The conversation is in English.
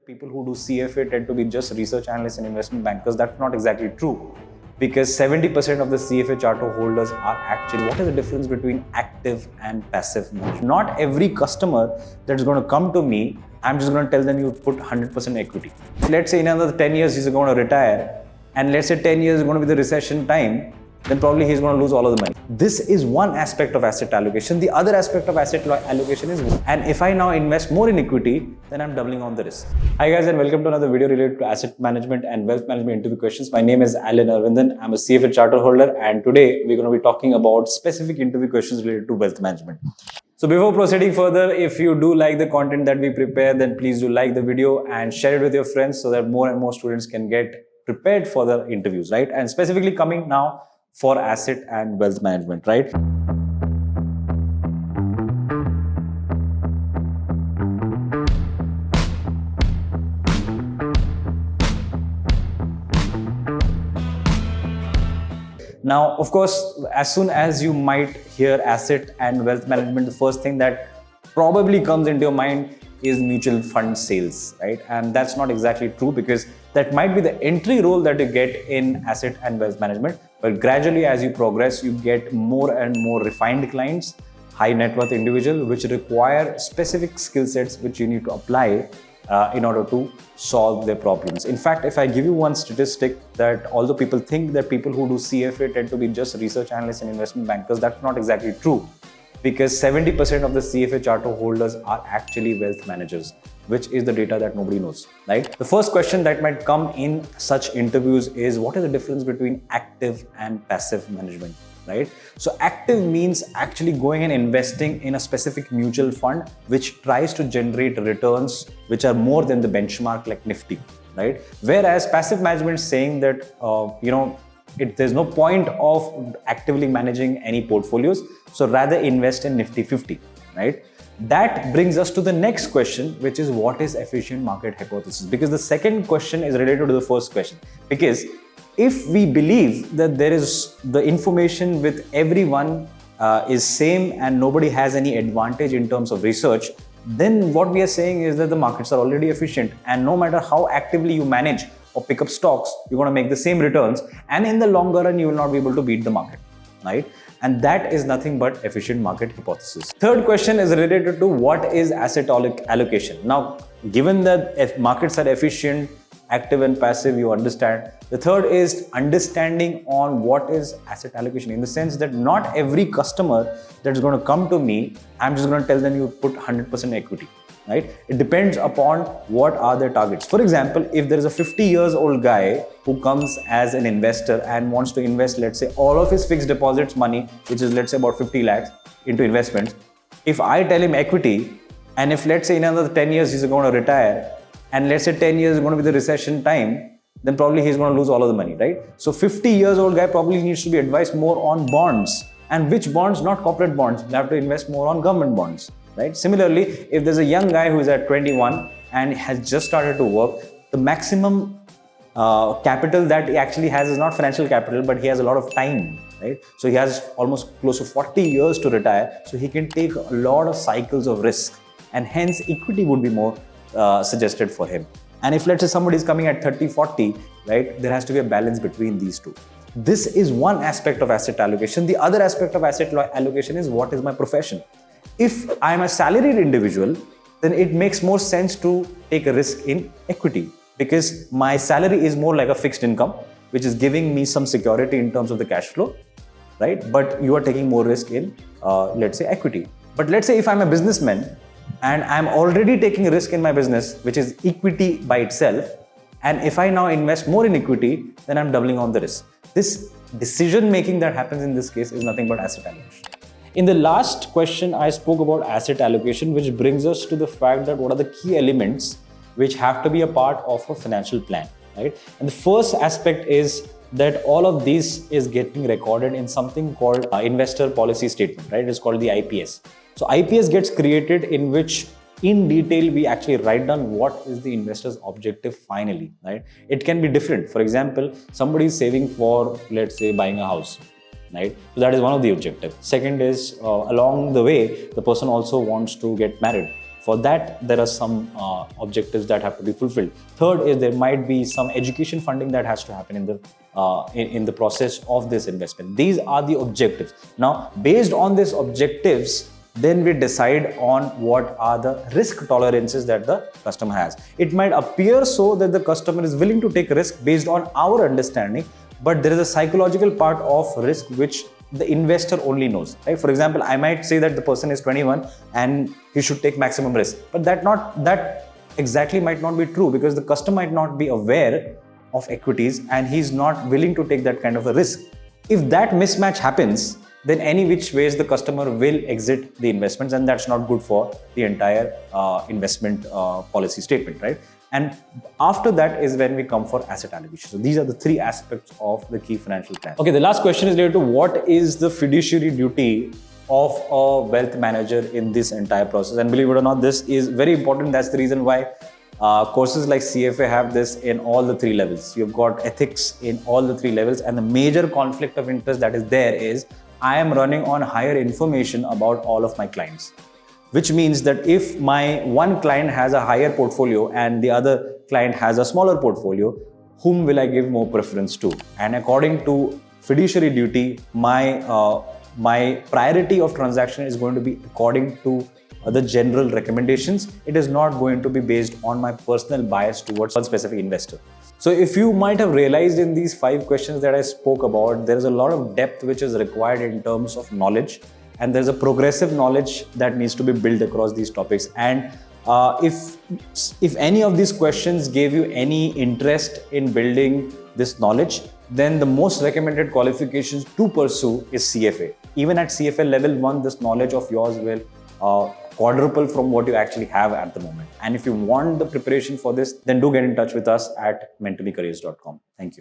people who do CFA tend to be just research analysts and investment bankers. That's not exactly true, because 70% of the CFA charter holders are actually, what is the difference between active and passive management? Not every customer that's going to come to me, I'm just going to tell them you put 100% equity. Let's say in another 10 years he's going to retire, and let's say 10 years is going to be the recession time, then probably he's going to lose all of the money. This is one aspect of asset allocation. The other aspect of asset allocation is, and if I now invest more in equity, then I'm doubling on the risk. Hi guys, and welcome to another video related to asset management and wealth management interview questions. My name is Alan Arvindan. I'm a CFA charter holder, and today we're going to be talking about specific interview questions related to wealth management. So before proceeding further, if you do like the content that we prepare, then please do like the video and share it with your friends so that more and more students can get prepared for the interviews, right? And specifically coming now for asset and wealth management, right? Now, of course, as soon as you might hear asset and wealth management, the first thing that probably comes into your mind is mutual fund sales, right? And that's not exactly true, because that might be the entry role that you get in asset and wealth management. But gradually, as you progress, you get more and more refined clients, high net worth individual, which require specific skill sets which you need to apply in order to solve their problems. In fact, if I give you one statistic, that although people think that people who do CFA tend to be just research analysts and investment bankers, that's not exactly true, because 70% of the CFA charter holders are actually wealth managers, which is the data that nobody knows, right? The first question that might come in such interviews is, what is the difference between active and passive management, right? So active means actually going and investing in a specific mutual fund which tries to generate returns which are more than the benchmark like Nifty, right? Whereas passive management is saying that, there's no point of actively managing any portfolios, so rather invest in Nifty 50, right? That brings us to the next question, which is, what is efficient market hypothesis? Because the second question is related to the first question. Because if we believe that there is the information with everyone is same and nobody has any advantage in terms of research, then what we are saying is that the markets are already efficient, and no matter how actively you manage or pick up stocks, you're going to make the same returns, and in the longer run you will not be able to beat the market, right? And that is nothing but efficient market hypothesis. Third question is related to, what is asset allocation? Now, given that if markets are efficient, active and passive, you understand. The third is understanding on what is asset allocation, in the sense that not every customer that's going to come to me, I'm just going to tell them you put 100% equity, right? It depends upon what are their targets. For example, if there is a 50 years old guy who comes as an investor and wants to invest, let's say, all of his fixed deposits money, which is, let's say, about 50 lakhs into investments. If I tell him equity, and if, let's say, in another 10 years he's going to retire, and let's say 10 years is going to be the recession time, then probably he's going to lose all of the money, right? So 50 years old guy probably needs to be advised more on bonds. And which bonds? Not corporate bonds. You have to invest more on government bonds, right? Similarly, if there's a young guy who is at 21 and has just started to work, the maximum capital that he actually has is not financial capital, but he has a lot of time, right? So he has almost close to 40 years to retire. So he can take a lot of cycles of risk, and hence equity would be more suggested for him. And if, let's say, somebody is coming at 30, 40, right, there has to be a balance between these two. This is one aspect of asset allocation. The other aspect of asset allocation is, what is my profession? If I'm a salaried individual, then it makes more sense to take a risk in equity, because my salary is more like a fixed income, which is giving me some security in terms of the cash flow, right? But you are taking more risk in, let's say, equity. But let's say if I'm a businessman and I'm already taking a risk in my business, which is equity by itself, and if I now invest more in equity, then I'm doubling on the risk. This decision making that happens in this case is nothing but asset allocation. In the last question, I spoke about asset allocation, which brings us to the fact that what are the key elements which have to be a part of a financial plan, right? And the first aspect is that all of this is getting recorded in something called investor policy statement, right? It's called the IPS. So IPS gets created, in which in detail we actually write down what is the investor's objective finally, right? It can be different. For example, somebody is saving for, let's say, buying a house, right? So that is one of the objectives. Second is along the way, the person also wants to get married. For that, there are some objectives that have to be fulfilled. Third is there might be some education funding that has to happen in the process of this investment. These are the objectives. Now, based on these objectives, then we decide on what are the risk tolerances that the customer has. It might appear so that the customer is willing to take risk based on our understanding, but there is a psychological part of risk which the investor only knows, right? For example, I might say that the person is 21 and he should take maximum risk, but that exactly might not be true, because the customer might not be aware of equities and he's not willing to take that kind of a risk. If that mismatch happens, then any which ways the customer will exit the investments, and that's not good for the entire investment policy statement, right? And after that is when we come for asset allocation. So these are the three aspects of the key financial plan. Okay, the last question is related to what is the fiduciary duty of a wealth manager in this entire process. And believe it or not, this is very important. That's the reason why courses like CFA have this in all the three levels. You've got ethics in all the three levels, and the major conflict of interest that is there is I am running on higher information about all of my clients, which means that if my one client has a higher portfolio and the other client has a smaller portfolio, whom will I give more preference to? And according to fiduciary duty, my priority of transaction is going to be according to the general recommendations. It is not going to be based on my personal bias towards one specific investor. So if you might have realized in these 5 questions that I spoke about, there is a lot of depth which is required in terms of knowledge, and there's a progressive knowledge that needs to be built across these topics. And if any of these questions gave you any interest in building this knowledge, then the most recommended qualifications to pursue is CFA. Even at CFA level 1, this knowledge of yours will quadruple from what you actually have at the moment. And if you want the preparation for this, then do get in touch with us at mentorlycareers.com. Thank you.